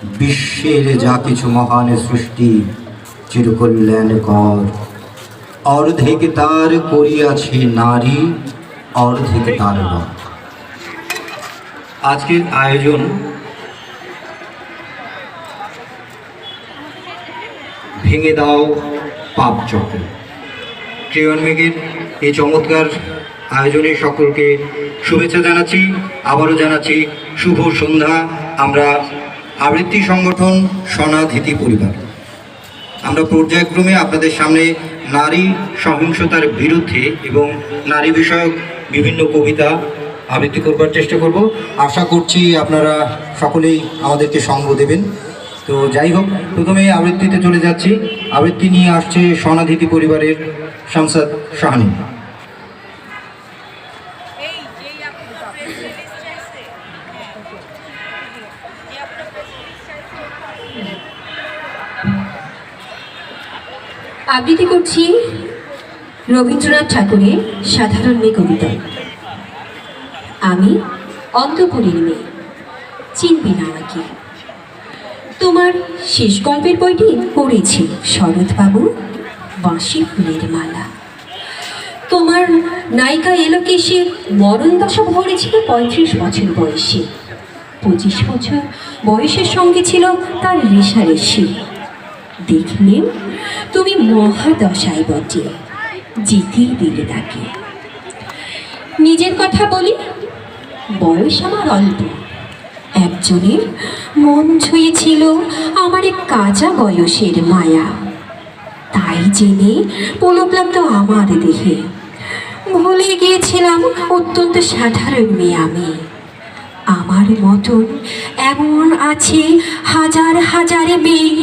বিশ্বের যা কিছু মহান সৃষ্টি চিরকল্যাণকর, অর্ধেক তার করিয়াছে নারী, অর্ধেক তার নর। আজকের আয়োজন ভেঙে দাও পাপ চক্র। ক্রিয়নমেগের এই চমৎকার আয়োজনে সকলকে শুভেচ্ছা জানাচ্ছি। আবারও জানাচ্ছি শুভ সন্ধ্যা। আমরা আবৃত্তি সংগঠন সনাধিতি পরিবার, আমরা পর্যায়ক্রমে আপনাদের সামনে নারী সহিংসতার বিরুদ্ধে এবং নারী বিষয়ক বিভিন্ন কবিতা আবৃত্তি করবার চেষ্টা করব। আশা করছি আপনারা সকলেই আমাদেরকে সঙ্গ দেবেন। তো যাই হোক, প্রথমে আবৃত্তিতে চলে যাচ্ছি। আবৃত্তি নিয়ে আসছে সনাধিতি পরিবারের শামসাদ শাহানি। আবৃত্তি করছি রবীন্দ্রনাথ ঠাকুরের সাধারণ মেয়ে কবিতা। আমি অন্তপুরের মেয়ে, চিনবি না আমাকে। তোমার শেষ গল্পের বইটি পড়েছি শরৎবাবু, বাঁশি ফুলের মালা। তোমার নায়িকা এলোকেশের মরণ দশা ভরেছিল 35 বছর বয়সে। 25 বছর বয়সের সঙ্গে ছিল তার রেশারেশি। দেখলে তুমি মহাদশায় বটে, জিতিয়ে দিলে তাকে। নিজের কথা বলি, বয়স আমার অল্প। একজনের মন ছুঁয়েছিল আমার কাঁচা বয়সের মায়া, তাই জেনে পলপ্লান্ত আমার দেহে। ভুলে গিয়েছিলাম অত্যন্ত সাধারণ মেয়ে আমি। আমার মতন এমন আছে হাজার হাজার মেয়ে,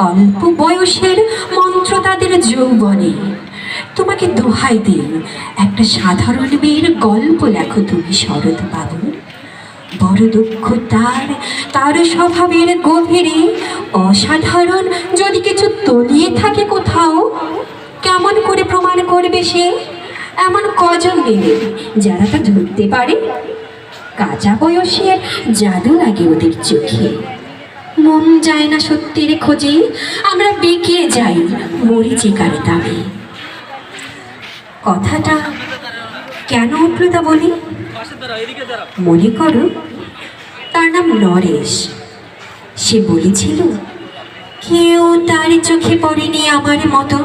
অল্প বয়সের মন্ত্র তাদের যৌবনে। তোমাকে দোহাই দিই, একটা সাধারণ মেয়ের গল্প লেখো তুমি শরৎবাবু। বড় দুঃখ তার স্বভাবের গভীরে অসাধারণ যদি কিছু তলিয়ে থাকে কোথাও। কেমন করে প্রমাণ করবে সে? এমন কজন মেয়ে যারা তা ধরতে পারে? কাঁচা বয়সের জাদু লাগে ওদের চোখে। মন যায় না সত্যের খোঁজে, আমরা বেঁকিয়ে যাই মরিচিকার দামে। কথাটা কেন উঠল তা বলি। মনে করো তার নাম নরেশ। সে বলেছিল কেউ তার চোখে পড়েনি আমার মতো।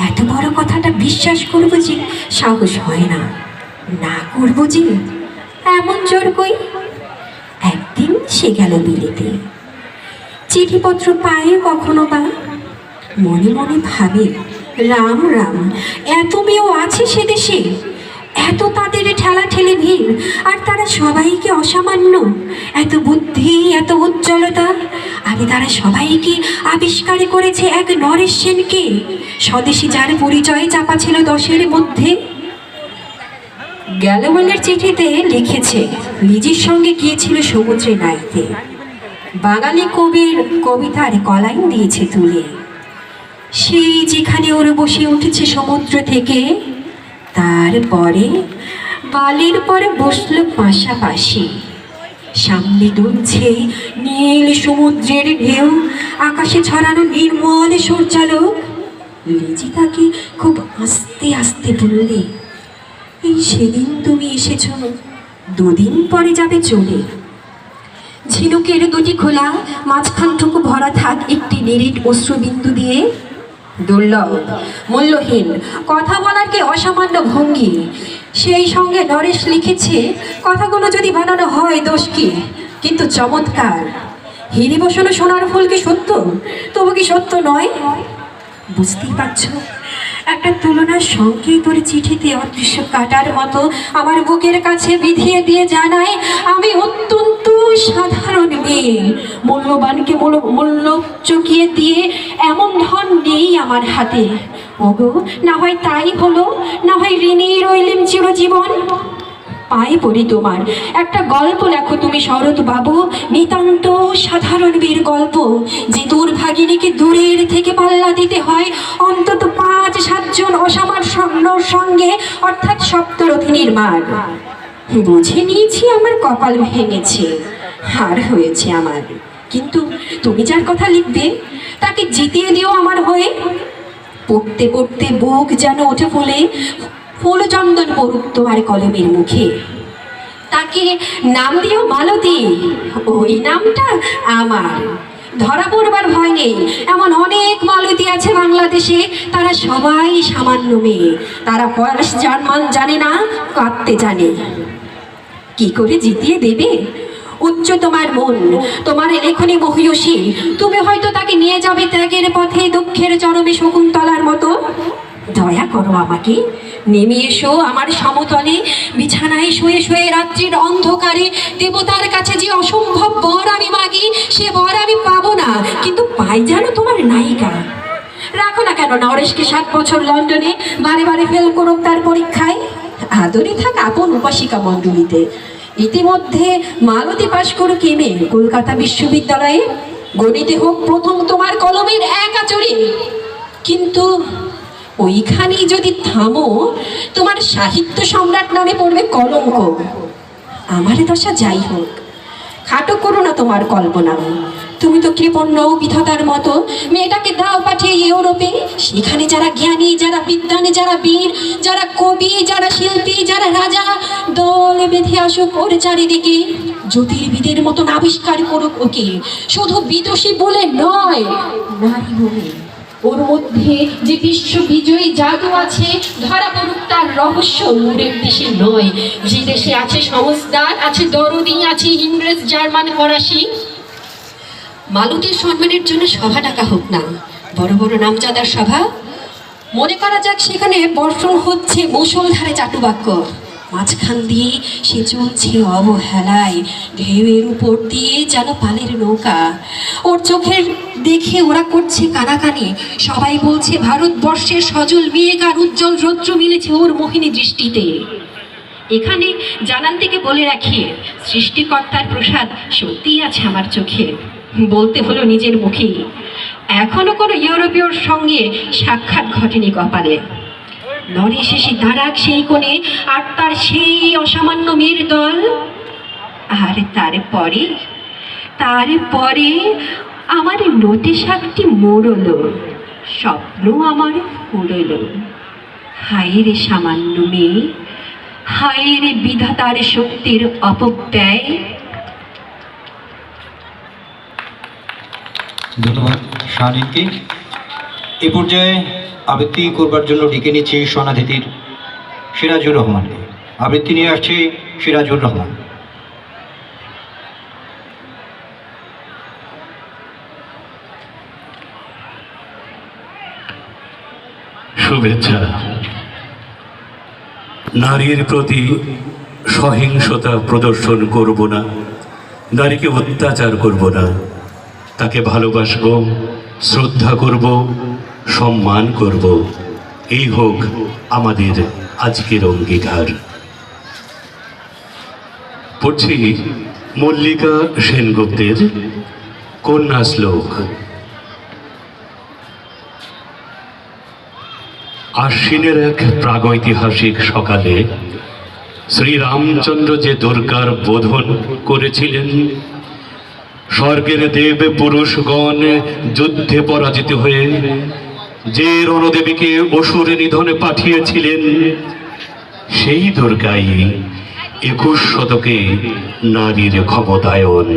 এত বড় কথাটা বিশ্বাস করবো যে সাহস হয় না, না করবো যে এমন জোর কই। একদিন সে গেল বিলেতে, চিঠিপত্র পায় কখনো বা। মনে মনে ভাবে, রাম রাম, এত মেয়েও আছে সে দেশে, এত তাদের ঠেলা ঠেলে ভিড়, আর তারা সবাইকে অসামান্য। এত বুদ্ধি, এত উজ্জ্বলতা, আরে তারা সবাইকে আবিষ্কার করেছে এক নরেশ সেনকে, স্বদেশী যার পরিচয় চাপা ছিল 10-এর মধ্যে। গ্যালোওয়েলের চিঠিতে লিখেছে নিজের সঙ্গে গিয়েছিল সমুদ্রে নাইতে। বাঙালি কবির কবিতার কলাইন দিয়েছে তুলে। সেই যেখানে ওর বসে উঠেছে সমুদ্র থেকে, তারপরে বালির পরে বসলো পাশাপাশি। সামনে দুলছে নীল সমুদ্রের ঢেউ, আকাশে ছড়ানো নির্মল সূর্যালোক। লিজি তাকে খুব আস্তে আস্তে বললে, এই সেদিন তুমি এসেছ, 2 দিন পরে যাবে চলে। ঝিনুকের দুটি খোলা, মাঝখানটুকু ভরা থাক একটি নিরেট অশ্রুবিন্দু দিয়ে। দুর্লভ, মূল্যহীন, কথা বলার কি অসামান্য ভঙ্গি। সেই সঙ্গে নরেশ লিখেছে, কথাগুলো যদি বানানো হয় দোষ কি, কিন্তু চমৎকার। হিরি বসানো সোনার ফুল কি সত্য, তবু কি সত্য নয়? বুঝতেই পারছো, একটা তুলনার সঙ্গে তোর চিঠিতে অদৃশ্য কাটার মতো আমার বুকের কাছে বিধিয়ে দিয়ে জানায়, আমি অত্যন্ত সাধারণ মেয়ে। মূল্যবানকে মূল্য চকিয়ে দিয়ে এমন ধন নেই আমার হাতে। ওগো, না হয় তাই হলো, না হয় ঋণী রইলেম চিরজীবন। পায়ে পড়ি তোমার, একটা গল্প লেখো তুমি শরৎবাবু, নিতান্ত সাধারণ বীর গল্প, যে দুর্ভাগিনীকে দূরের থেকে পাল্লা দিতে হয় অন্তত 5-7 জন অসামান্য সঙ্গে, অর্থাৎ সপ্তরথিনীর মার। বুঝে নিয়েছি আমার কপাল ভেঙেছে, হার হয়েছে আমার, কিন্তু তুমি যার কথা লিখবে তাকে জিতিয়ে দিও আমার হয়ে। পড়তে পড়তে বুক যেন ওঠে ফুলে, ফুল চন্দন পড়ুক তোমার কলমের মুখে। তাকে নাম দিও মালতী, ওই নামটা আমার। ধরা পড়বার ভয় নেই, এমন অনেক মালতী আছে বাংলাদেশে, তারা সবাই সামান্য মেয়ে। তারা পলাশ জার্মান জানে না, কাঁদতে জানে। কি করে জিতিয়ে দেবে? উচ্চ তোমার মন, তোমার লেখনী মহিয়সী। তুমি হয়তো তাকে নিয়ে যাবে ত্যাগের পথে, দুঃখের চরমে শকুন্তলার মতো। দয়া করো আমাকে, নেমে এসো আমার সমতলে। বিছানায় শুয়ে শুয়ে রাত্রির অন্ধকারে দেবতার কাছে যে অসম্ভব বর আমি মাগি, সে বর আমি পাবো না, কিন্তু পাই যেন তোমার নায়িকা। রাখো না কেন নরেশকে 7 বছর লন্ডনে, বারে বারে ফেল করুক তার পরীক্ষায়। আদরে থাক আপন উপাসিকা মণ্ডলীতে। ইতিমধ্যে মালতী পাশ করুক এমএ কলকাতা বিশ্ববিদ্যালয়ে, গণিতে হোক প্রথম তোমার কলমের এক আচরে। কিন্তু ওইখানেই যদি থামো, তোমার সাহিত্য সম্রাট নামে পড়বে কলঙ্ক। আমার দশা যাই হোক, খাটো করো না তোমার কল্পনা। তুমি তো কৃপণ নও বিধাতার মতো, মেয়েটাকে দাও পাঠিয়ে ইউরোপে। সেখানে যারা জ্ঞানী, যারা বিদ্বান, যারা বীর, যারা কবি, যারা শিল্পী, যারা রাজা, দল বেঁধে আসুক ওর চারিদিকে। জ্যোতির্বিদের মতন আবিষ্কার করুক ওকে, শুধু বিদুষী বলে নয়, নারী বলে। ওর মধ্যে যে বিশ্ব বিজয়ী জাদু আছে, ধরা পড়ুক তার রহস্য দূরের দেশে নয়। যে দেশে আছে সমজদার, আছে দরদি, আছে ইংরেজ, জার্মান, ফরাসি। মালতীর সম্মানের জন্য সভা ডাকা হোক না, বড় বড় নামজাদার সভা। মনে করা যাক সেখানে বর্ষণ হচ্ছে মুষলধারে চাটুবাক্য। মাঝখান দিয়ে সে চলছে অবহেলায়, ঢেউয়ের উপর দিয়ে যেন পালের নৌকা। ওর চোখের দেখে ওরা করছে কানাকানি। সবাই বলছে ভারতবর্ষের সজল মেঘ আর উজ্জ্বল রৌদ্র মিলেছে ওর মোহিনী দৃষ্টিতে। এখানে জানান থেকে বলে রাখি, সৃষ্টিকর্তার প্রসাদ সত্যিই আছে আমার চোখে। বলতে হলো নিজের মুখে, এখনো কোনো ইউরোপীয়র সঙ্গে সাক্ষাৎ ঘটেনি কপালে। নরেশ এসে দাঁড়াক সেই কোণে, আর তার সেই অসামান্য মেয়ের দল। আর তারপরে আমার নোটে শাকটি মোড়ল, স্বপ্ন আমার উড়ল। হায় রে সামান্য মেয়ে, হায় রে বিধাতার শক্তির অপব্যয়। ধন্যবাদ শাহানীনকে। এ পর্যায়ে আবৃত্তি করবার জন্য ডেকে নিচ্ছি সোনাধিতির সিরাজুর রহমানকে। আবৃত্তি নিয়ে আসছে সিরাজুর রহমান। শুভেচ্ছা। নারীর প্রতি সহিংসতা প্রদর্শন করব না, নারীকে অত্যাচার করব না, তাকে ভালোবাসবো, শ্রদ্ধা করব, সম্মান করব। এই হোক আমাদের আজকের অঙ্গীকার। পড়ছি মল্লিকা সেনগুপ্তের কন্যা শ্লোক। আশ্বিনের এক প্রাগৈতিহাসিক সকালে শ্রীরামচন্দ্র যে দুর্গার বোধন করেছিলেন, স্বর্গের দেব পুরুষগণ যুদ্ধে পরাজিত হয়ে যে রণদেবীকে অসুর নিধনে পাঠিয়েছিলেন, সেই দুর্গাই 21 শতকে নারীর ক্ষমতায়ন।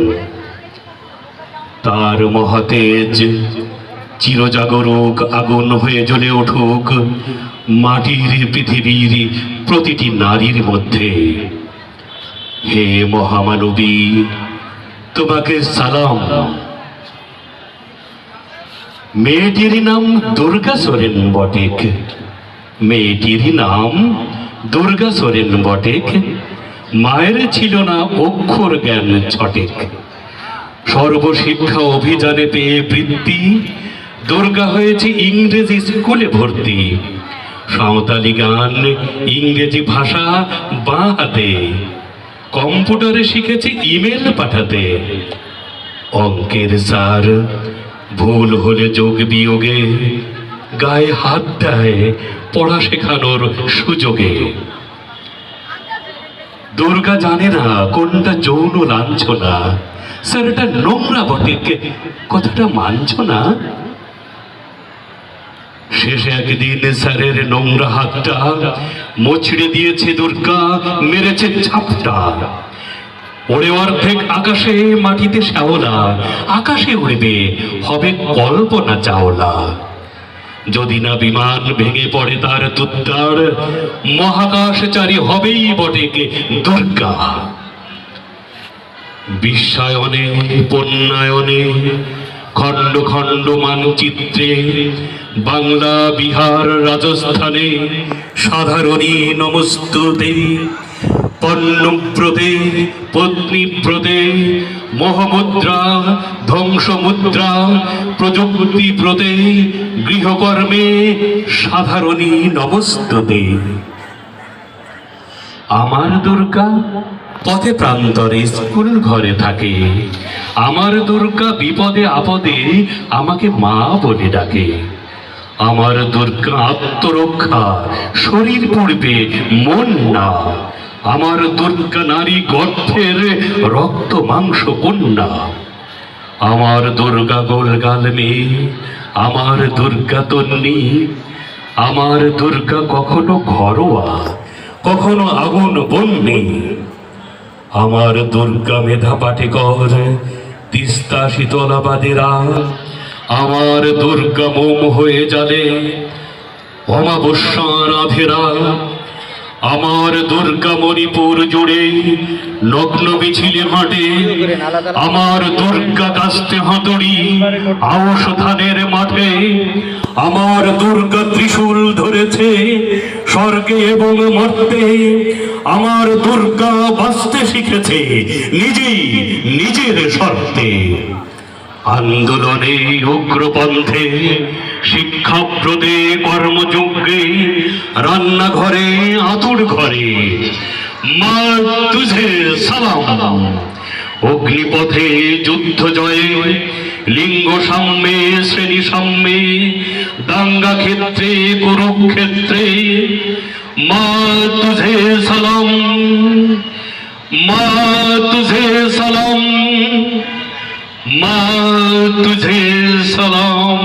তার মহাতেজ চিরজাগরুক আগুন হয়ে জ্বলে উঠুক মাটির পৃথিবীর প্রতিটি নারীর মধ্যে। হে মহামানবী, তোমাকে সালাম। মেয়েটির নাম দুর্গা সোরেন বটেক, মেয়েটির নাম দুর্গা সোরেন বটেক। মায়ের ছিল না অক্ষর জ্ঞান ছটেক। সর্বশিক্ষা অভিযানে পেয়ে বৃত্তি, দুর্গা হয়েছে ইংরেজি স্কুলে ভর্তি। সাঁওতালি গান, ইংরেজি ভাষা বাঁ হাতে, কম্পিউটারে শিখেছে ইমেল পাঠাতে। অঙ্কের স্যার ভুল হলে যোগ বিয়োগে গায়ে হাত দেয় পড়া শেখানোর সুযোগে। দুর্গা জানে না কোনটা যৌন লাঞ্ছনা, স্যার এটা নোংরা বটে, কথাটা মানছ না? শেষে একদিন স্যারের নোংরা হাতটা মোছড়ে দিয়েছে দুর্গা, মেরেছে ঝাপটা। ওরে অর্ধেক আকাশে, মাটিতে শ্যাওলা, আকাশে উড়বে, হবে কল্পনা চাওলা। যদি না বিমান ভেঙে পড়ে তার দুদ্দার, মহাকাশচারী হবেই বটে কে দুর্গা। বিশ্বায়নে, পণ্যায়নে, খণ্ড খণ্ড মানচিত্রে, বাংলা, বিহার, রাজস্থানে সাধারণী নমস্তুতে। পণ্যব্রতে, পত্নীব্রতে, মোহমুদ্রা, ধ্বংসমুদ্রা, প্রযুক্তিব্রতে, গৃহকর্মে সাধারণী নমস্তুতে। আমার দুর্গা পথে প্রান্তরে স্কুল ঘরে থাকে, আমার দুর্গা বিপদে আপদে আমাকে মা বলে ডাকে। আমার দুর্গা আত্মরক্ষা, শরীর পড়বে মন না। আমার দুর্গা নারী গর্ভের রক্ত মাংস কন্যা। আমার দুর্গা গোলগাল মেয়ে, আমার দুর্গা তন্নি। আমার দুর্গা কখনো ঘরোয়া, কখনো আগুন বন্যি। আমার দুর্গা মেধা পাটেকর, তিস্তা শীতলাবাদীরা। আমার দুর্গা মোম হয়ে জ্বালে অমাবস্যার আধেরা। আমার দুর্গা মণিপুর জুড়ে নগ্ন মিছিলে হাঁটে। আমার দুর্গা কাস্তে হাতুড়ি আউশ ধানের মাঠে। আমার দুর্গা ত্রিশূল ধরেছে স্বর্গে এবং মর্তে। আমার দুর্গা বাঁচতে শিখেছে নিজেই নিজের শর্তে। আন্দোলনে, উগ্রপন্থে, শিক্ষাব্রতে, কর্মযজ্ঞে, রান্নাঘরে, আতুর ঘরে মা তুঝে সালাম। অগ্নিপথে, যুদ্ধ জয়ে, লিঙ্গ সাম্যে, শ্রেণী সাম্যে, দাঙ্গা ক্ষেত্রে, কুরুক্ষেত্রে মা তুঝে সালাম, মা তুঝে সালাম, মা তুঝে সালাম।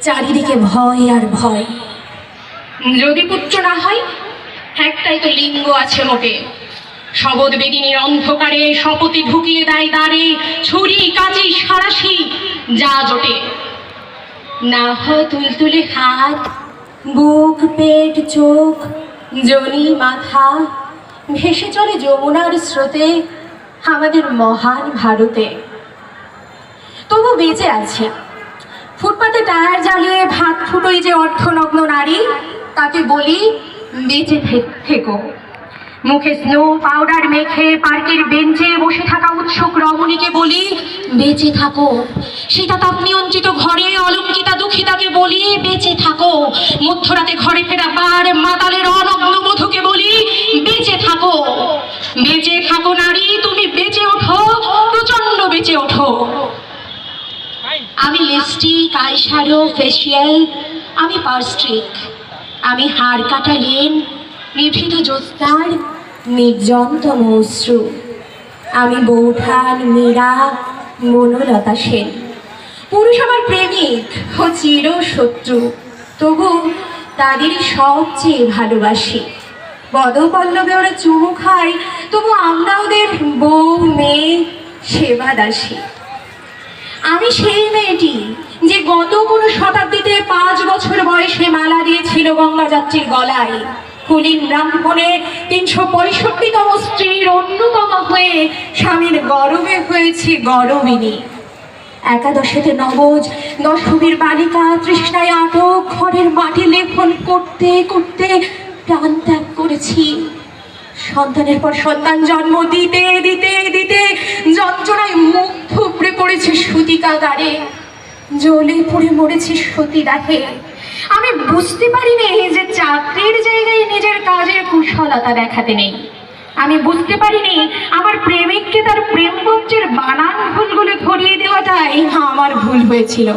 চারিদিকে ভয় আর ভয়। যদি পুত্র না হয়, একটাই তো লিঙ্গ আছে মোটে। শবদ বেদিনীর অন্ধকারে শপথে ঢুকিয়ে দেয় দ্বারে, ছুরি কাঁচি সারাশি যা জোটে। না হয় তুলতুলে হাত, বুক, পেট, চোখ, জনি, মাথা, ভেসে চলে যমুনার স্রোতে আমাদের মহান ভারতে। তবু বেঁচে আছে। ফুটপাতে টায়ার জ্বালিয়ে ভাত ফুটোই যে অর্ধনগ্ন নারী, তাকে বলি বেঁচে থেকো। মুখে স্নো পাউডার মেখে পার্কের বেঞ্চে বসে থাকা উৎসুক রমণীকে বলি বেঁচে থাকো। শীতাতাপ নিয়ন্ত্রিত ঘরে অলঙ্কিতা দুঃখিতাকে বলি বেঁচে থাকো। মধ্যরাতে ঘরে ফেরা বার মাতালের অনগ্ন বধূকে বলি বেঁচে থাকো। বেঁচে থাকো নারী, তুমি বেঁচে ওঠো, প্রচন্ড বেঁচে ওঠো। আমি লিপস্টিক, আইশ্যাডো, ফেসিয়াল, আমি পার্স্ট্রিক, আমি হাড় কাটা লেন, নিভৃত জ্যোৎস্নার নির্জনতম অশ্রু। আমি বৌঠান, মীরা, বনলতা সেন। পুরুষ আমার প্রেমিক ও চির শত্রু, তবু তাদেরই সবচেয়ে ভালোবাসি। পদপল্লবে ওরা চুমু খায়, তবু আমরা ওদের বউ, মেয়ে, সেবা দাসী। আমি সেই মেয়েটি যে গত কোনো শতাব্দীতে 5 বছর বয়সে মালা দিয়েছিল গঙ্গা যাত্রীর গলায়। কুলীন ব্রাহ্মণে 365তম স্ত্রীর অন্যতম হয়ে স্বামীর গরমে হয়েছি গরমিনী। একাদশেতে নবজ, দশমীর বালিকা তৃষ্ণায় আটক, ঘরের মাটি লেপন করতে করতে প্রাণ ত্যাগ করেছি। সন্তানের পর সন্তান জন্ম দিতে দিতে দিতে যন্ত্রণায় মুখ থুবড়ে পড়েছে সূতিকাগারে। জ্বলে পুড়ে মরেছে সতীদাহে। আমি বুঝতে পারিনি যে চাকরির জায়গায় নিজের কাজের কুশলতা দেখাতে নেই। আমি বুঝতে পারিনি আমার প্রেমিককে তার প্রেমপত্রের বানান ভুলগুলো ধরিয়ে দেওয়াটাই আমার ভুল হয়েছিল।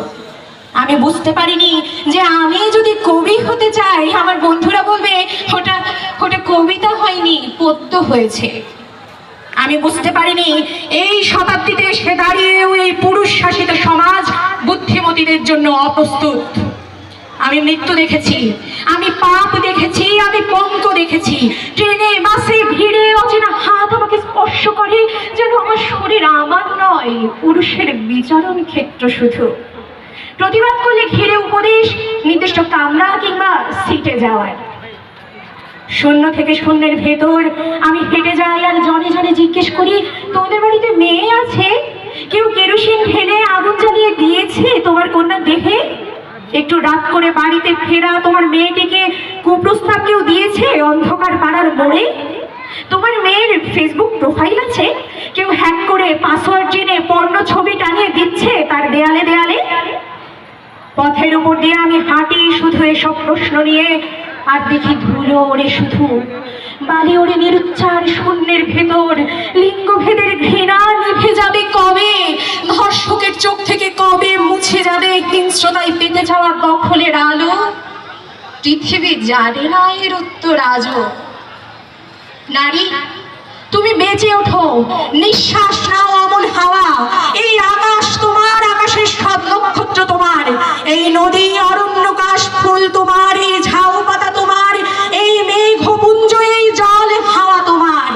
আমি বুঝতে পারিনি যে আমি যদি কবি হতে চাই, আমার বন্ধুরা বলবে ওটা ওটা কবিতা হয়নি, পদ্য হয়েছে। আমি বুঝতে পারিনি এই শতাব্দীতে এসে দাঁড়িয়েও এই পুরুষ শাসিত সমাজ বুদ্ধিমতীদের জন্য অপ্রস্তুত। আমি মৃত্যু দেখেছি, আমি পাপ দেখেছি, আমি পঙ্ক দেখেছি। ট্রেনে বাসে ভিড়ে অচেনা হাত আমাকে স্পর্শ করে, যেন আমার শরীর আমার নয়, পুরুষের বিচরণ ক্ষেত্র শুধু। প্রতিবাদ করলে ঘিরে উপদেশ, নির্দিষ্ট কামরা কিংবা সিটে যাওয়ার। শূন্য থেকে শূন্যের ভেতর আমি হেঁটে যাই আর জনে জনে জিজ্ঞেস করি, তোমাদের বাড়িতে মেয়ে আছে? কেউ কেরোসিন ঢেলে আগুন জ্বালিয়ে দিয়েছে তোমার কন্যা দেহে? একটু রাত করে বাড়িতে ফেরা তোমার মেয়েটিকে কুপ্রস্তাব কেউ দিয়েছে অন্ধকার পাড়ার মোড়ে? তোমার মেয়ের ফেসবুক প্রোফাইল আছে? কেউ হ্যাক করে পাসওয়ার্ড জেনে পর্ণ ছবি টানিয়ে দিচ্ছে তার দেয়ালে দেয়ালে? পথের উপর দিয়ে আমি হাঁটি শুধু এসব প্রশ্ন নিয়ে, আর দেখি ধুলো ওড়ে শুধু, বালি ওড়ে নিরুচ্চার শূন্যের ভেতর। লিঙ্গভেদের ঘৃণা নিভে যাবে কবে? ধর্ষকের চোখ থেকে কবে মুছে যাবে হিংস্রতায় পেতে যাওয়া দখলের আলো? পৃথিবী জানে না এর উত্তর আজও। নারী, তুমি বেঁচে ওঠো, নিঃশ্বাস নাও অমন হাওয়া। এই আকাশ তোমার, আকাশের সব নক্ষত্র তোমার। এই নদী, অরণ্য, কাশ ফুল তোমার। এই ঝাউ পাতা তোমার। এই মেঘপুঞ্জ, এই জল হাওয়া তোমার।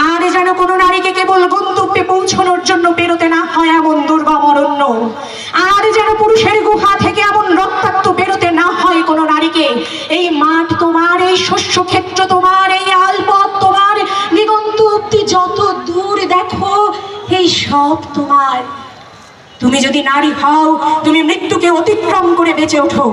আর যেন কোনো নারীকে কেবল গন্তব্যে পৌঁছানোর জন্য বেরোতে না হয় এমন দুর্গম অরণ্য। আর যেন পুরুষের গুহা থেকে এমন রক্তাক্ত বেরোতে না হয় কোনো নারীকে। এই মাঠ তোমার, এই শস্য ক্ষেত্র তোমার, এই আলপথ তোমার। দিগন্ত অব্দি যত দূর দেখো, এই সব তোমার। তুমি যদি নারী হও, তুমি মৃত্যুকে অতিক্রম করে বেঁচে ওঠো।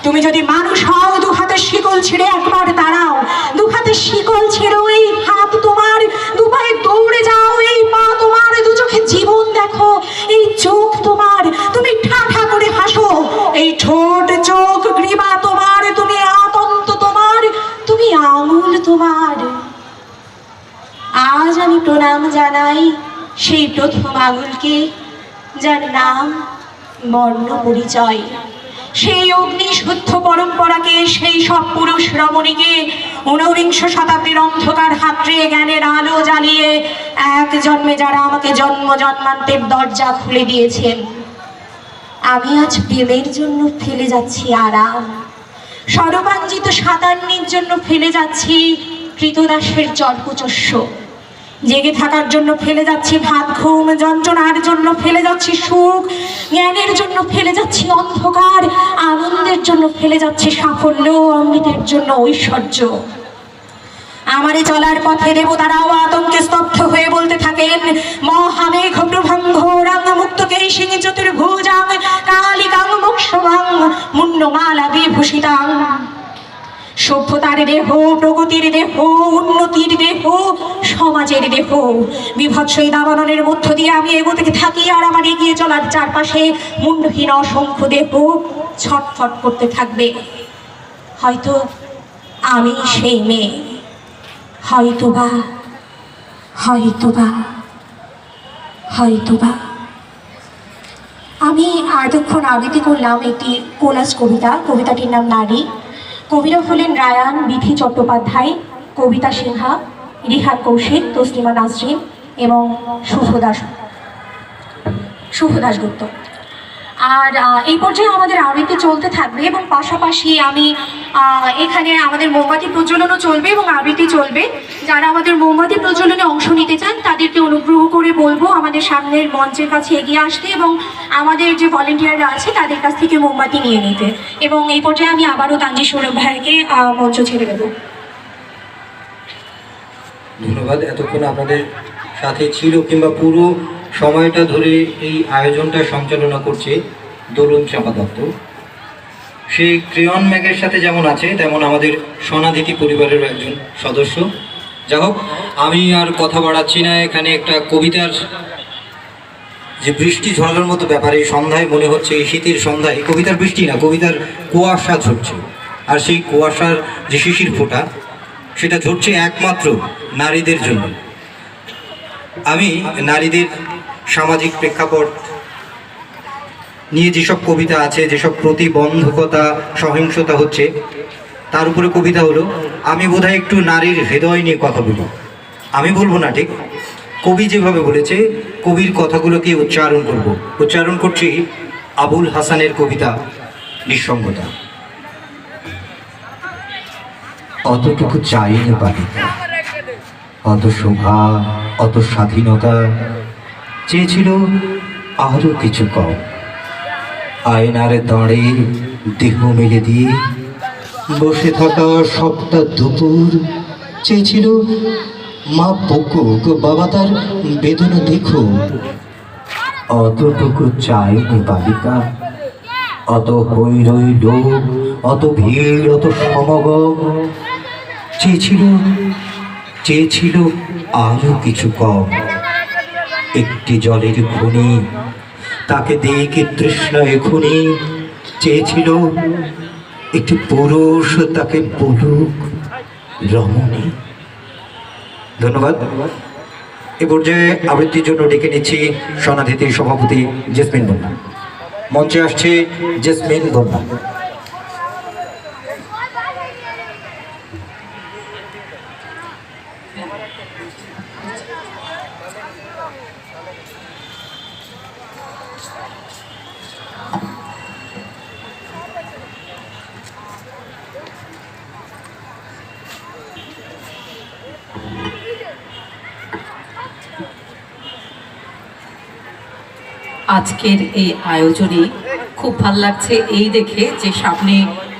তুমি যদি মানুষ হও, দু হাতের শিকল ছেড়ে একবার দাঁড়াও। দু হাতের শিকল ছেড়ে এই হাত তোমার, দু পায়ে দৌড়ে যাও। এই পা তোমার, দু চোখে জীবন দেখো। এই চোখ তোমার, তুমি ঠাঠা করে হাসো। এই ঠোঁট, চোখ, গ্রীবা তোমার। তুমি আতন্ত তোমার, তুমি আঙুল তোমার। আজ আমি প্রণাম জানাই সেই প্রথম আঙুলকে, যার নাম বর্ণ পরিচয়। সেই অগ্নি শুদ্ধ পরম্পরাকে, সেই সব পুরুষ রমণীকে ঊনবিংশ শতাব্দীর অন্ধকার হাতড়ে জ্ঞানের আলো জ্বালিয়ে এক জন্মে যারা আমাকে জন্ম জন্মান্তের দরজা খুলে দিয়েছেন। আমি আজ প্রেমের জন্য ফেলে যাচ্ছি আরাম, সর্বাঞ্জিত সাতান্নির জন্য ফেলে যাচ্ছি কৃতদাসের জল্পচস্য, জেগে থাকার জন্য ফেলে যাচ্ছি ভাত ঘুম, যন্ত্রণার জন্য ফেলে যাচ্ছি সুখ, জ্ঞানের জন্য ফেলে যাচ্ছি অন্ধকার, আনন্দের জন্য ফেলে যাচ্ছি সাফল্য, অমৃতের জন্য ঐশ্বর্য। আমারে চলার পথে দেবতারাও আতঙ্কে স্তব্ধ হয়ে বলতে থাকেন, মহামেঘ প্রভঙ্গ রাং মুক্তকে সিং চতুর্ভুজাং কালিকাং মোক্ষমাং মুন্ডমালা বিভূষিতাং। সভ্যতার দেহ, প্রগতির দেহ, উন্নতির দেহ, সমাজের দেহ, বিভৎস দাবাননের মধ্য দিয়ে আমি এগোতে থাকি। আর আমার এগিয়ে চলার চারপাশে মুন্ডহীন অসংখ্য দেহ ছটফট করতে থাকবে। হয়তো আমি সেই মেয়ে, হয়তোবা হয়তোবা হয়তোবা। আমি এতক্ষণ আবৃত্তি করলাম একটি কোলাজ কবিতা। কবিতাটির নাম নারী। কবিরা হলেন রায়ান, বিথি চট্টোপাধ্যায়, কবিতা সিনহা, রিহান কৌশিক, তসলিমা নাসরিন এবং শুভ দাশগুপ্ত। আর এই পর্যায়ে আমাদের আবৃত্তি চলতে থাকবে এবং পাশাপাশি আমি এখানে আমাদের মোমবাতি প্রজ্বলনও চলবে এবং আবৃত্তি চলবে। যারা আমাদের মোমবাতি প্রজ্বলনে অংশ নিতে চান তাদেরকে অনুগ্রহ করে বলবো আমাদের সামনের মঞ্চের কাছে এগিয়ে আসতে এবং আমাদের যে ভলেন্টিয়াররা আছে তাদের কাছ থেকে মোমবাতি নিয়ে নিতে। এবং এই পর্যায়ে আমি আবারও তানজির সৌরভ ভাইকে মঞ্চ ছেড়ে দেবো। ধন্যবাদ। এতক্ষণ আপনাদের সাথে ছিল কিংবা পুরো সময়টা ধরে এই আয়োজনটা সঞ্চালনা করছে দোলন চাপা দত্ত। সেই ক্রেয়ন ম্যাগের সাথে যেমন আছে তেমন আমাদের সোনাদিতি পরিবারের একজন সদস্য। যাই হোক, আমি আর কথা বাড়াচ্ছি না। এখানে একটা কবিতার যে বৃষ্টি ঝরার মতো ব্যাপারে সন্ধ্যায় মনে হচ্ছে এই শীতের সন্ধ্যায়, কবিতার বৃষ্টি না, কবিতার কুয়াশা ঝরছে। আর সেই কুয়াশার যে শিশির ফোঁটা, সেটা ঝরছে একমাত্র নারীদের জন্য। আমি নারীদের সামাজিক প্রেক্ষাপট নিয়ে যেসব কবিতা আছে, যেসব প্রতিবন্ধকতা সহিংসতা হচ্ছে, তার উপরে কবিতা হলো আমি বোধহয় একটু নারীর হৃদয় নিয়ে কথা বলি। আমি বলবো না, ঠিক কবি যেভাবে বলেছে কবির কথাগুলোকে উচ্চারণ করছি আবুল হাসানের কবিতা নিঃসঙ্গতা। অতটুকু চাই না বালিকা, অত শোভা, অত স্বাধীনতা, চেয়েছিল আরো কিছু কম। আয়নার দাঁড়ে দেহ মেলে দিয়ে বসে থাকা সপ্তাহ দুপুর, চেয়েছিল মা বকুক, বাবা তার বেদনা দেখো। অতটুকু চাইনি বালিকা, অত হৈরৈ লোক, অত ভিড়, অত সমাগম, চেয়েছিল আরো কিছু কম। একটি জলের খনি, তাকে দেখে তৃষ্ণা এখুনি, চেয়েছিল একটি পুরুষ তাকে বলুক রমণী। ধন্যবাদ। এ পর্যায়ে আবৃত্তির জন্য ডেকে নিচ্ছি সনাধিতির সভাপতি জেসমিন বন্যা। মঞ্চে আসছে জেসমিন বন্যা। আজকের এই আয়োজনে খুব ভাল লাগছে এই দেখে যে সামনে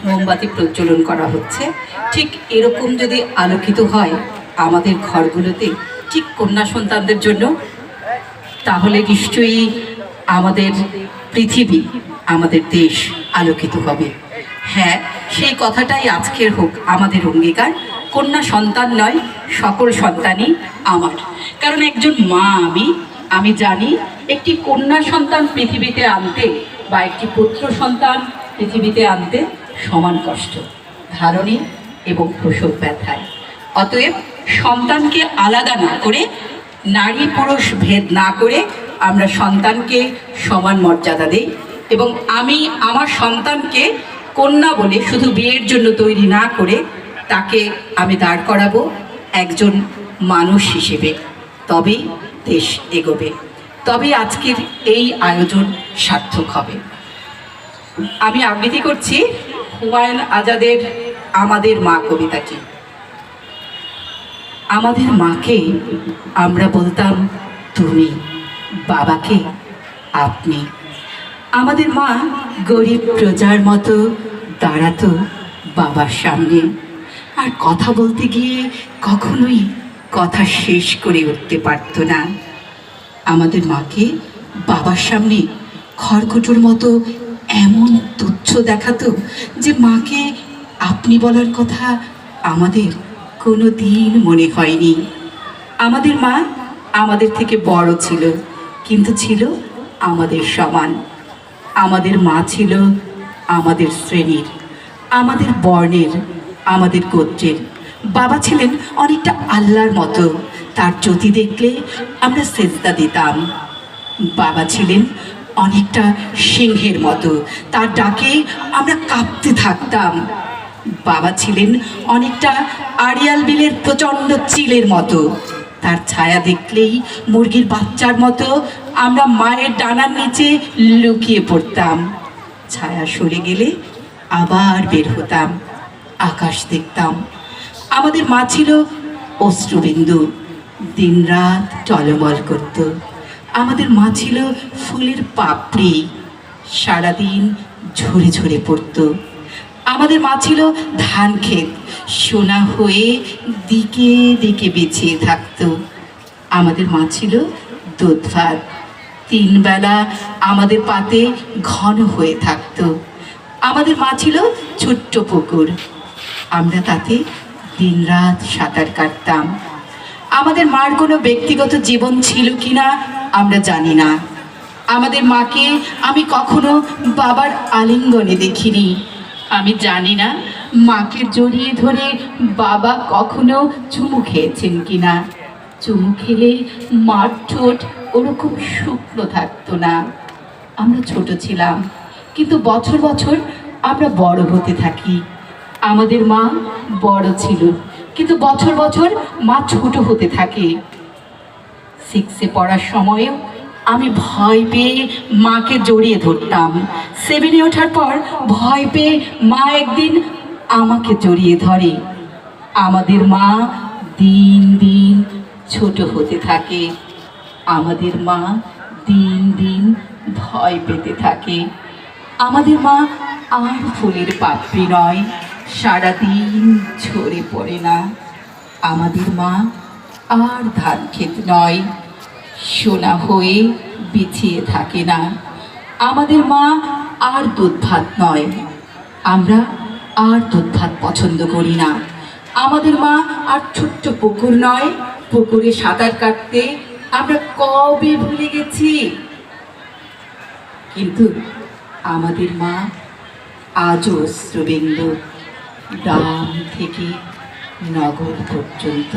মোমবাতি প্রজ্বলন করা হচ্ছে। ঠিক এরকম যদি আলোকিত হয় আমাদের ঘরগুলোতে, ঠিক কন্যা সন্তানদের জন্য, তাহলে নিশ্চয়ই আমাদের পৃথিবী, আমাদের দেশ আলোকিত হবে। হ্যাঁ, সেই কথাটাই আজকের হোক আমাদের অঙ্গীকার। কন্যা সন্তান নয়, সকল সন্তানই আমার। কারণ একজন মা আমি জানি একটি কন্যা সন্তান পৃথিবীতে আনতে বা একটি পুত্র সন্তান পৃথিবীতে আনতে সমান কষ্ট, ধারণী এবং প্রসব ব্যথায়। অতএব সন্তানকে আলাদা না করে, নারী পুরুষ ভেদ না করে আমরা সন্তানকে সমান মর্যাদা দেই। এবং আমি আমার সন্তানকে কন্যা বলে শুধু বিয়ের জন্য তৈরি না করে তাকে আমি দাঁড় করাবো একজন মানুষ হিসেবে। তবেই দেশ এগোবে, তবে আজকের এই আয়োজন সার্থক হবে। আমি আবৃত্তি করছি হুমায়ুন আজাদের আমাদের মা কবিতাটি। আমাদের মাকে আমরা বলতাম তুমি, বাবাকে আপনি। আমাদের মা গরিব প্রজার মতো দাঁড়াতো বাবার সামনে, আর কথা বলতে গিয়ে কখনোই কথা শেষ করে উঠতে পারতো না। আমাদের মাকে বাবার সামনে খড়কুটোর মতো এমন তুচ্ছ দেখাতো যে মাকে আপনি বলার কথা আমাদের কোনো দিন মনে হয়নি। আমাদের মা আমাদের থেকে বড় ছিল, কিন্তু ছিল আমাদের সমান। আমাদের মা ছিল আমাদের শ্রেণীর, আমাদের বর্ণের, আমাদের গোত্রের। বাবা ছিলেন অনেকটা আল্লাহর মতো, তার জ্যোতি দেখলে আমরা সেজদা দিতাম। বাবা ছিলেন অনেকটা সিংহের মতো, তার ডাকে আমরা কাঁপতে থাকতাম। বাবা ছিলেন অনেকটা আড়িয়াল বিলের প্রচণ্ড চিলের মতো, তার ছায়া দেখলেই মুরগির বাচ্চার মতো আমরা মায়ের ডানার নিচে লুকিয়ে পড়তাম। ছায়া সরে গেলে আবার বের হতাম, আকাশ দেখতাম। আমাদের মা ছিল অশ্রুবিন্দু, দিনরাত টলমল করত। আমাদের মা ছিল ফুলের পাপড়ি, সারাদিন ঝরে ঝরে পড়ত। আমাদের মা ছিল ধান ক্ষেত, সোনা হয়ে দিকে দিকে বিছিয়ে থাকত। আমাদের মা ছিল দুধ ভাত, 3 বেলা আমাদের পাতে ঘন হয়ে থাকত। আমাদের মা ছিল ছোট্ট পুকুর, আমরা তাতে দিনরাত সাঁতার কাটতাম। আমাদের মার কোনো ব্যক্তিগত জীবন ছিল কিনা আমরা জানি না, আমাদের মাকে আমি কখনো বাবার আলিঙ্গনে দেখিনি। আমি জানি না মাকে জড়িয়ে ধরে বাবা কখনো চুমু খেয়েছেন কিনা। চুমু খেলে মার ঠোঁট ওরকম শুকনো থাকতো না। আমরা ছোট ছিলাম, কিন্তু বছর বছর আমরা বড় হতে থাকি। আমাদের মা বড় ছিল, কিন্তু বছর বছর মা ছোট হতে থাকে। 6-এ পড়ার সময়ও আমি ভয় পেয়ে মাকে জড়িয়ে ধরতাম। 7-এ ওঠার পর ভয় পেয়ে মা একদিন আমাকে জড়িয়ে ধরে। আমাদের মা দিন দিন ছোট হতে থাকে। আমাদের মা দিন দিন ভয় পেতে থাকে। আমাদের মা আর ফুলের পাপড়ি নয়, সারাদিন ঝরে পড়ে না। আমাদের মা আর ধান ক্ষেত নয়, সোনা হয়ে বিছিয়ে থাকে না। আমাদের মা আর দুধ ভাত নয়, আমরা আর দুধ ভাত পছন্দ করি না। আমাদের মা আর ছোট্ট পুকুর নয়, পুকুরে সাঁতার কাটতে আমরা কবে ভুলে গেছি। কিন্তু আমাদের মা আজও অশ্রুবিন্দু, গ্রাম থেকে নগর পর্যন্ত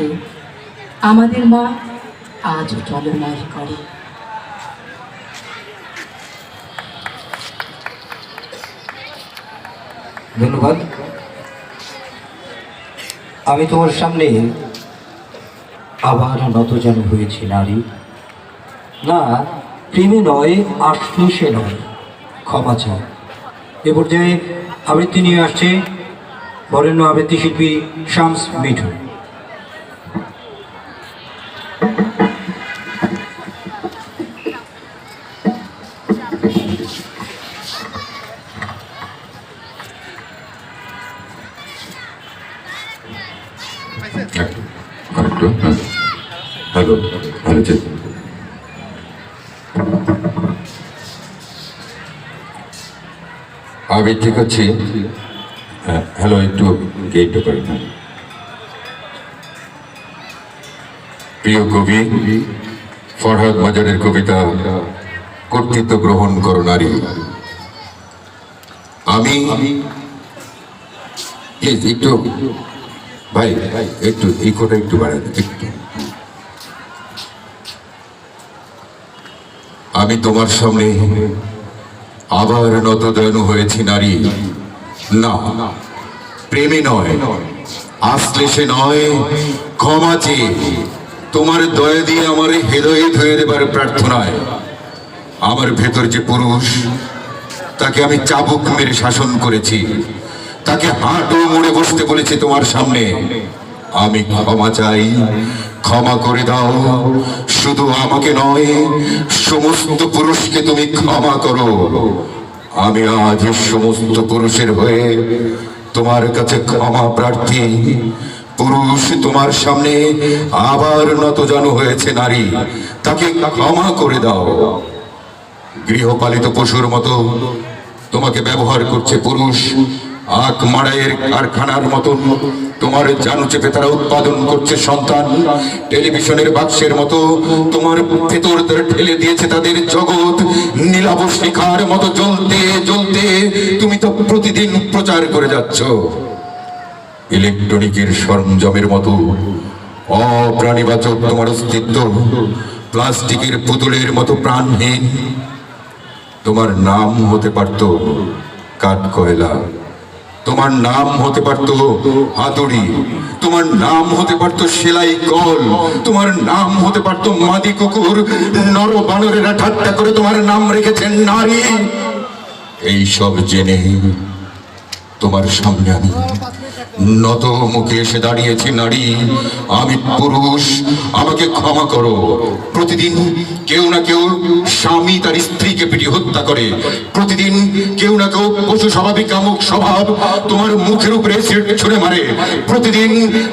আমাদের মা আজও টলমল করে। ধন্যবাদ। আমি তোমার সামনে আবার নতজানু হয়েছি নারী। না, প্রেমে নয়, আশ্লেষে নয়, ক্ষমা চাই। এ পর্যায়ে আবৃত্তি নিয়ে আসছে বরেণ্য আবৃত্তি শিল্পী শামস মিঠু। হ্যালো, আমি ঠিক আছি। হ্যালো, একটু গেটটা করেন। প্রিয় কবি ফরহাদ মাজারের কবিতা কর্তৃত্ব গ্রহণ করো নারী। আমি একটু ভাই একটু ইকোটা একটু বাড়ান একটু। আমি তোমার সামনে আবার নতজানু হয়েছি নারী। না, প্রেমে নয়, আশ্লেষে নয়, ক্ষমা চেয়ে তোমার দয়া দিয়ে আমার হৃদয়ে ধুয়ে দেবার প্রার্থনায়। আমার ভেতর যে পুরুষ, তাকে আমি চাবুক মেরে শাসন করেছি, তাকে হাঁটু মুড়ে বসতে বলেছি তোমার সামনে। আমি ক্ষমা চাই, ক্ষমা করে দাও। শুধু আমাকে নয়, সমস্ত পুরুষকে তুমি ক্ষমা করো। আমি আজ সমস্ত পুরুষের হয়ে তোমার কাছে ক্ষমা প্রার্থী। পুরুষ তোমার সামনে আবার নতজানু হয়েছে নারী, তাকে ক্ষমা করে দাও। গৃহপালিত পশুর মতো তোমাকে ব্যবহার করছে পুরুষ। আখ মাড়াইয়ের কারখানার মতন তোমার জানু চেপে তারা উৎপাদন করছে সন্তান। টেলিভিশনের বাক্সের মতো তোমার ভেতর ঠেলে দিয়েছে তাদের জগৎ। নীলাভ শিখার মতো জ্বলতে জ্বলতে তুমি তো প্রতিদিন প্রচার করে যাচ্ছ। ইলেকট্রনিকের সরঞ্জামের মতো অপ্রাণীবাচক তোমার অস্তিত্ব, প্লাস্টিকের পুতুলের মতো প্রাণহীন। তোমার নাম হতে পারত কাঠ কয়লা, তোমার নাম হতে পারত হাতুড়ি, তোমার নাম হতে পারত সেলাই কল, তোমার নাম হতে পারত মাদি কুকুর। নর বানরেরা ঠাট্টা করে তোমার নাম রেখেছেন নারী। এই সব জেনে তোমার সামনে আমি নত মুখে এসে দাঁড়িয়েছি নারী। আমি পুরুষ, আমাকে ক্ষমা করো। প্রতিদিন কেউ না কেউ স্বামী তার স্ত্রীকে পিটিয়ে হত্যা করে। প্রতিদিন কেউ না কেউ পশু স্বাভাবিক কামুক স্বভাব তোমার মুখের উপরে এসিড ছুঁড়ে মারে। প্রতিদিন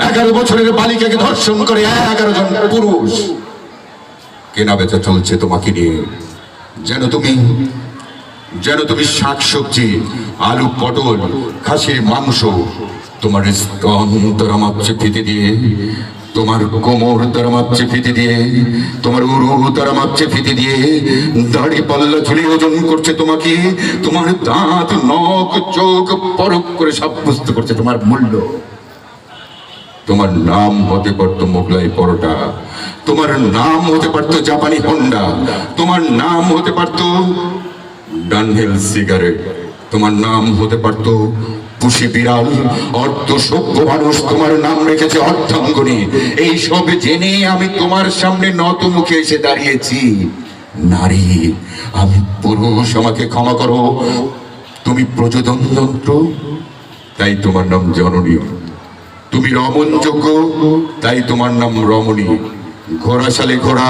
11 বছরের বালিকাকে ধর্ষণ করে 11 জন পুরুষ। কেনা বেচা চলছে তোমাকে নিয়ে, যেন তুমি শাকসবজি, আলু, পটল, খাসির মাংস। তোমার স্তন আমার চেপে দিয়ে তোমার কোমর তারা মাপছে ফিতে দিয়ে, তোমার উরু তারা মাপছে ফিতে দিয়ে, দাড়ি পাল্লা ঝুলি ওজন করছে তোমাকে, তোমার দাঁত নখ চোখ পরখ করে সাব্যস্ত করছে তোমার মূল্য। তোমার নাম হতে পারতো মোগলাই পরোটা, তোমার নাম হতে পারতো জাপানি হোন্ডা, তোমার নাম হতে পারতো ডানহিল সিগারেট, তোমার নাম হতে পারতো পুষি বিড়াল। অর্ধ সভ্য মানুষ তোমার নাম রেখেছে অর্ধাঙ্গনী। এই সব জেনে আমি তোমার সামনে নত মুখে এসে দাঁড়িয়েছি। নারী, আমি পুরুষ, আমাকে ক্ষমা করো। তুমি প্রচোদন যন্ত্র, তাই তোমার নাম জননী। তুমি রমণযোগ্য, তাই তোমার নাম রমণী। ঘোড়া সালে ঘোড়া,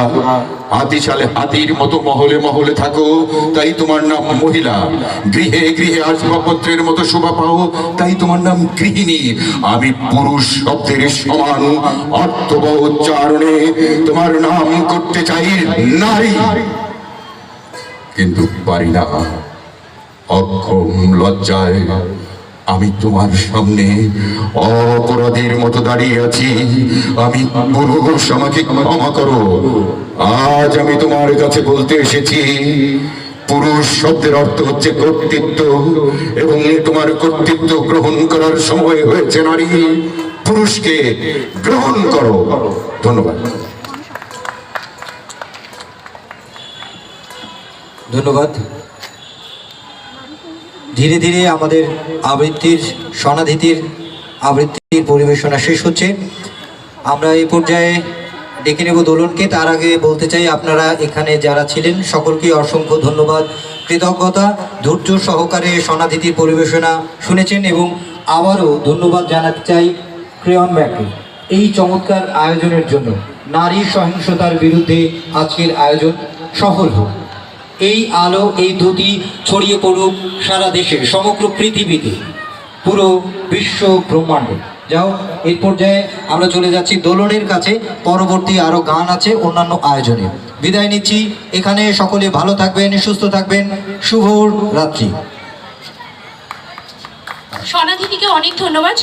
হাতি সালে হাতির মতো মহলে মহলে থাকো, তাই তোমার নাম মহিলা। গৃহে গৃহে আসবাবপত্রের মতো শোভা পাও, তাই তোমার নাম গৃহিণী। আমি পুরুষ শব্দের সমান অর্থবহ উচ্চারণে তোমার নাম করতে চাই নারী, কিন্তু পারি না। অক্ষম লজ্জায় আমি তোমার সামনে অপরাধীর মতো দাঁড়িয়ে আছি। আমি পুরুষ, আমাকে ক্ষমা করো। আজ আমি তোমার কাছে বলতে এসেছি, পুরুষ শব্দের অর্থ হচ্ছে কর্তৃত্ব, এবং তোমার কর্তৃত্ব গ্রহণ করার সময় হয়েছে নারী। পুরুষকে গ্রহণ করো। ধন্যবাদ। ধন্যবাদ। ধীরে ধীরে আমাদের আবৃত্তির স্বনাধিতির আবৃত্তির পরিবেশনা শেষ হচ্ছে। আমরা এই পর্যায়ে ডেকে নেব দোলনকে। তার আগে বলতে চাই, আপনারা এখানে যারা ছিলেন সকলকে অসংখ্য ধন্যবাদ, কৃতজ্ঞতা। ধৈর্য সহকারে স্বনাধিতির পরিবেশনা শুনেছেন, এবং আবারও ধন্যবাদ জানাতে চাই ক্রেয়ন ব্যাংকে এই চমৎকার আয়োজনের জন্য। নারী সহিংসতার বিরুদ্ধে আজকের আয়োজন সফল হোক। এই আলো, এই দ্যুতি ছড়িয়ে পড়ুক সারা দেশে, সমগ্র পৃথিবীতে, পুরো বিশ্ব ব্রহ্মাণ্ডে। যাও, এই পর্যায়ে আমরা চলে যাচ্ছি দোলনের কাছে। পরবর্তী আরও গান আছে অন্যান্য আয়োজনে। বিদায় নিচ্ছি এখানে। সকলে ভালো থাকবেন, সুস্থ থাকবেন। শুভ রাত্রি। স্বনাধিতিকে অনেক ধন্যবাদ।